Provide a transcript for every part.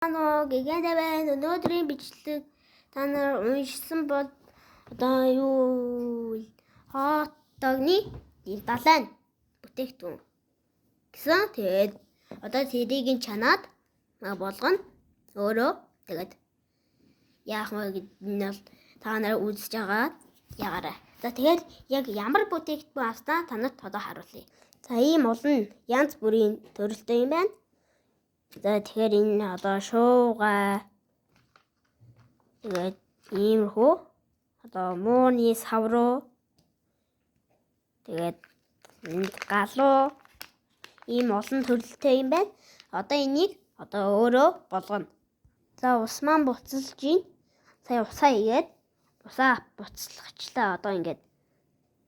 Гигэнтэй байна. Өнөөдрийн бичлэг та нар уншсан бол одоо юу хот догны далайн бүтээгдэхүүн гэсэн. Тэгээд одоо тэрийг чанаад болгоно өөрөө. Тэгээд яах вэ гэдгийг нь бол та нар үзэж байгаа ягаарай. За тэгээд яг ямар бүтээгдэхүүн авснаа танарт одоо харуулъя. За ийм олон янз бүрийн төрөлтэй юм байна. За тэгэхээр энэ одоо шуугай. Тэгээд иймэрхүү одоо мууны савруу. Тэгээд энэ галуу ийм олон төрөлтэй юм байна. Одоо энийг одоо өөрөө болгоно. За ус маань буцалж ийн. Сая усаа игээд усаа буцалгачлаа одоо ингээд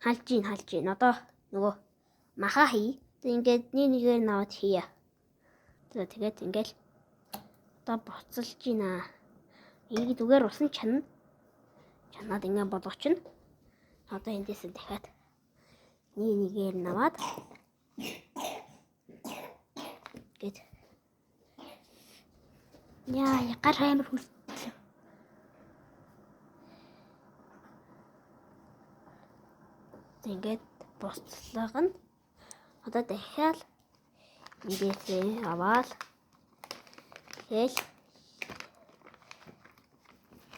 халж ийн. Одоо нөгөө маха хий. Ингээд нэгээр наваад хийя. За тэгээд ингээл одоо буцалж ийна. Энийг зүгээр усан чанаад ингээд болгочихно. Одоо эндээс дахиад нэгээр наваад гээд гар амар хүлээ. Ингээд буцалгана. Одоо дахиад эндээсээ аваад тэгэл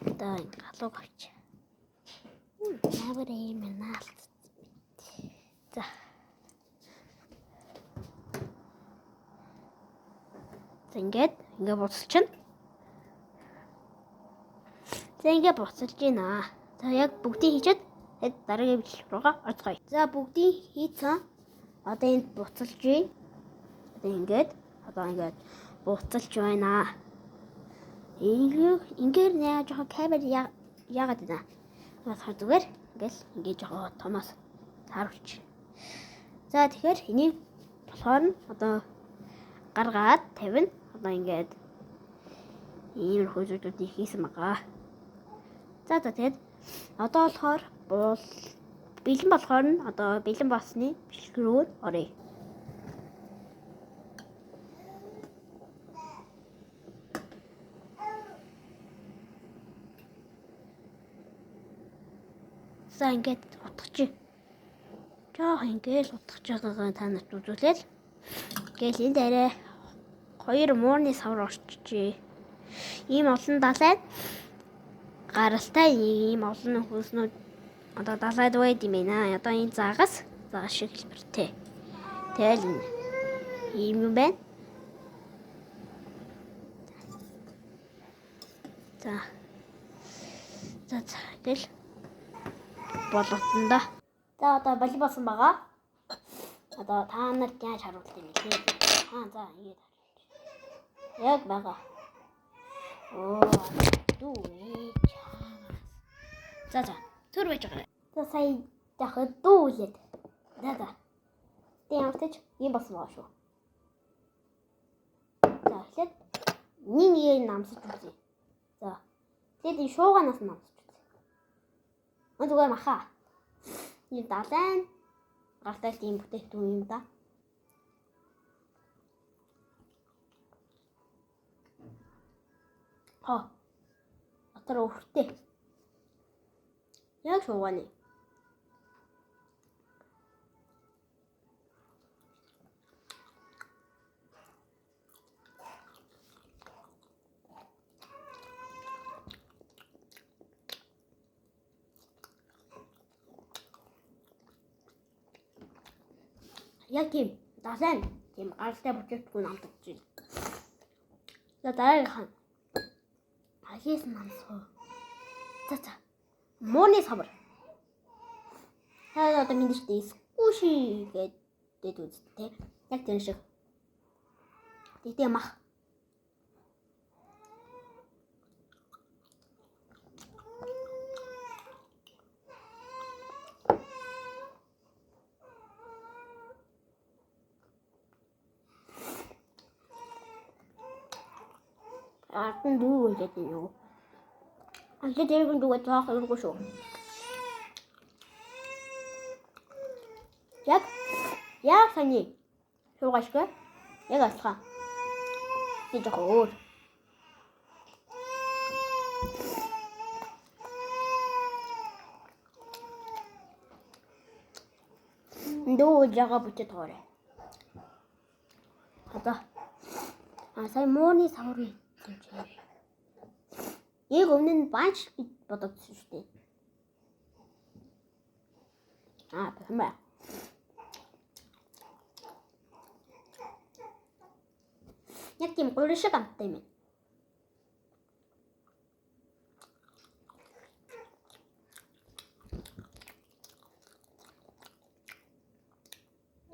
одоо галууг авч. Ямар юм наалт. За. Ингээд буцалчихна. За ингээд буцалж ийна. За яг бүгдийг хийчихэд дараагийн бичлэг руугаа орцгоё. За бүгдийг хийцэн. Одоо энд буцалж ий. Ингээд буцалж байна. Ингээд нэ жоохон камер яагаад байна? Болохоор зүгээр ингээд жоохон томоос тааруулж. За тэгэхээр энийг болохоор нь одоо гаргаад тавина. Одоо ингээд иймэрхүү зүйлүүдийг хийсэн байгаа. За тэгээд одоо болохоор бэлэн болохоор нь одоо бэлэн болсны бичлэг рүү оръё. За ингээд утгачих. Жоо ингээд утгаж байгаагаа та нарт үзүүлээл. Ингээл энэ дээрээ 2 муурны савар орчжээ. Ийм олон далайн гаралтай ийм олон хөлснүүд одоо далайд байд юм байна. Одоо энэ загас шиг хэлбэртэй. Тэгэл ийм юм байна. За тэгэл болгосон да. За одоо бали болсон байгаа. Одоо та нарт яаж харуулах юм бэ? За ингэж яг байгаа. Дүү. За түр байж байгаа. За сая дахад дүүлээд. За. Тэнгэрч ийм болсон байгаа шүү. За эхлээд нэг намсаж үзье. За. Тэгээд энэ шууганаас намсаж үзье. Зүгээр маха. Энэ далайн гартай тийм бүтээгдэхүүн юм да. Атар өвхтэй. Яг шууганы. Яг тийм далайн тийм гаралтай бүтээгдэхүүн амтдаж байна. За дараагийнх нь Алис намсуу. За. Мууны савар. Одоо мэдээж скуши гэдэг үстэй. Яг тэр шиг. Тэгтээ мах. Атын дүү гэдэг юу? Анхлаа тэрийг дүүгээ таах хэрэггүй шүү. Яг саний. Шуугашгүй. Яг алхаа. Би жоохон өөр. Дөө жага бүтэд тоорой. Одоо сая мууны саврын хэмжээ. Яг өмнө нь банч гэж бодогдсон шүү дээ. Бахимаа. Яг тийм гурван шиг амттай юм.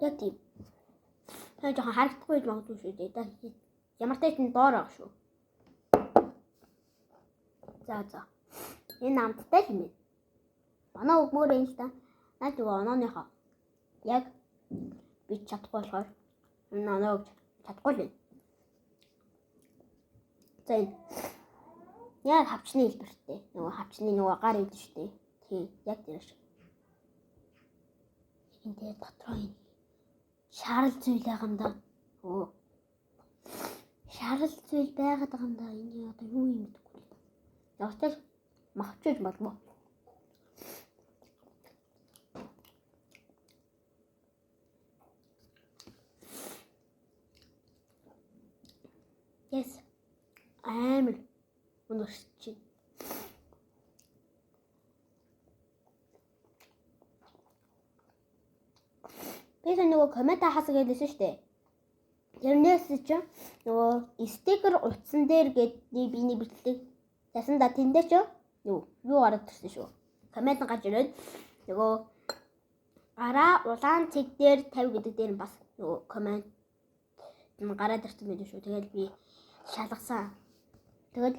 Яг тийм. Та жоохон харагдахгүй гэж магадгүй шүү дээ. Ямар ч юм доор байгаа шүү. За. Энэ амттай юм байна. Оноо өгмөр юм л та. Наад нөгөө онооныхоо яг би чадахгүй болохоор энэ оноо өгч чадахгүй л байна. За энэ яг хавчны хэлбэртэй. Нөгөө хавчны нөгөө гар идэв шүү дээ. Тийм яг тэр шиг. Энэ дээр дотроо энэ шарал зүйл байгаамда. Шарал зүйл байгаад байгаамда энэ одоо юу юм гэдэггүй. Явтал махчиж болов. Yes. Амар өнөрч. Би нөгөө коммент хасаг хэлсэн шүү дээ. Тэрнээс ч нөгөө стикер утсан дээр гэдэг биний бичлэг ясанда тэндээ ч юу гараад ирсэн шүү. Коммент гарч ирээд нөгөө гараа улаан цэг дээр 50 гэдэг дээр бас нөгөө коммент гараад ирсэн байдаг шүү. Тэгэл би шалгасан. Тэгэл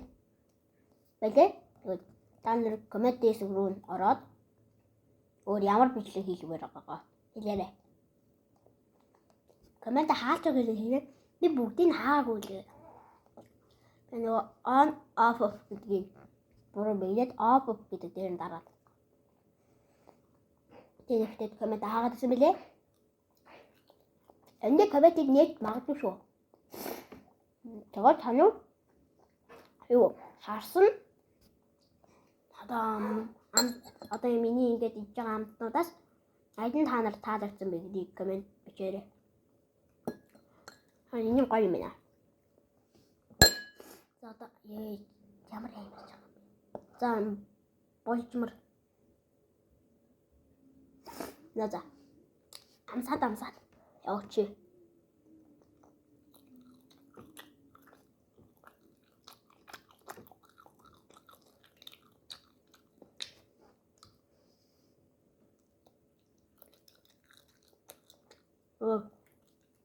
байлээ. Тэгэл та нар коммент дэс рүү ороод өөр ямар бичлэг хийлгээр байгаагаа хэлээрэй. Коммент хаалт хийгээд би бүгдийг хаагүй лээ. нөгөө on off гэдгийг буруу биелээд off гэдэг дээр нь дараад. Тэгээд коммент хаагаад ирсэн билээ. Энд комментиг нээж магадгүй шүү. Тэгээд тань юу харсан одоо миний ингээд иж байгаа амтнуудаас аль нь та нарт таалагдсан бэ гэдгийг коммент бичээрэй. Энэ гоё юм байна. За одоо ямар юм бэ? За болчмор. За. Амсаад. Яваач.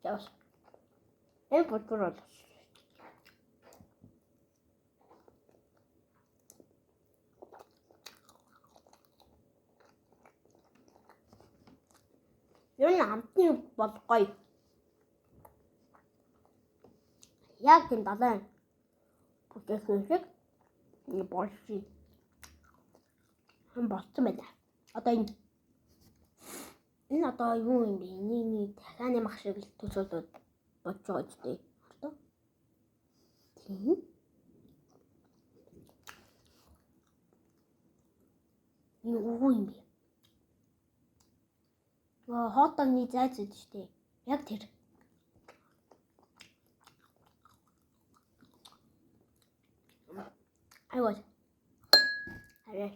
Яваач. Болчмор. Юу амтны бол гоё. Яг тийм далайн бүтээх шиг болчих. Болцсон байна. Одоо энэ одоо юу юм бэ? Энийг дахианы мах шиг төсөөлөд бодж байгаа үстэй. Хардаа. Тийм. Энэ юу юм бэ? Хотогны зайц үд штэ. Яг тэр. Айгоо. Арай.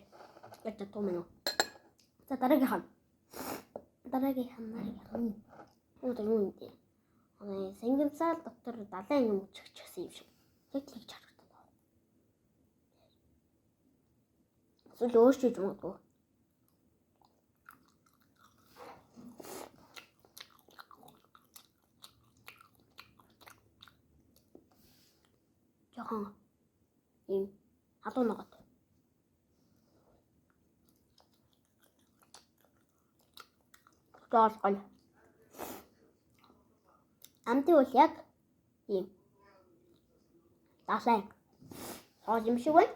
Ята томно. За дараагийн хан. Өөдөө юу юм бэ? Сэнгэмсаал доктор далайн юм чигчсэн юм шиг. Яг тэгж харагдав. Эсвэл өөрчилж магадгүй. Жохон ийм халуун ногод. Гол. Амтны бол яг ийм далайн хоол юм шиг байна.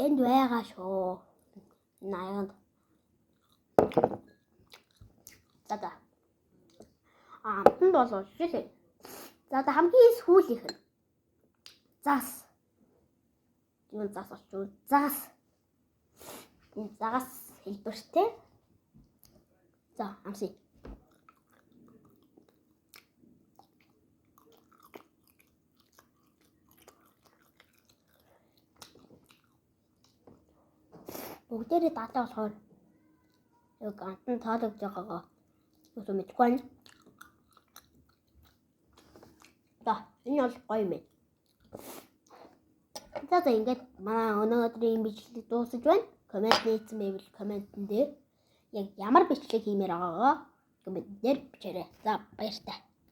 Энд байгаа шүү. Наянд. За. Амтан болоо шилээ. За одоо хамгийн сүүлийнх нь зас. Юу зас очив? Зас. Энэ загас хэлбэртэй. За, амсъя. Бүгдээрээ даатай болохоор яг антан таалагдж байгаагаа юу мэдгүй байна. За, энэ бол гоё юм байна. За ингээд манай өнөөдрийн бичлэг дуусаж байна. Комент нээсэн байвал комментэн дээр яг ямар бичлэг хиймээр байгаагаа коммент дээр бичээрэй. За баяртай.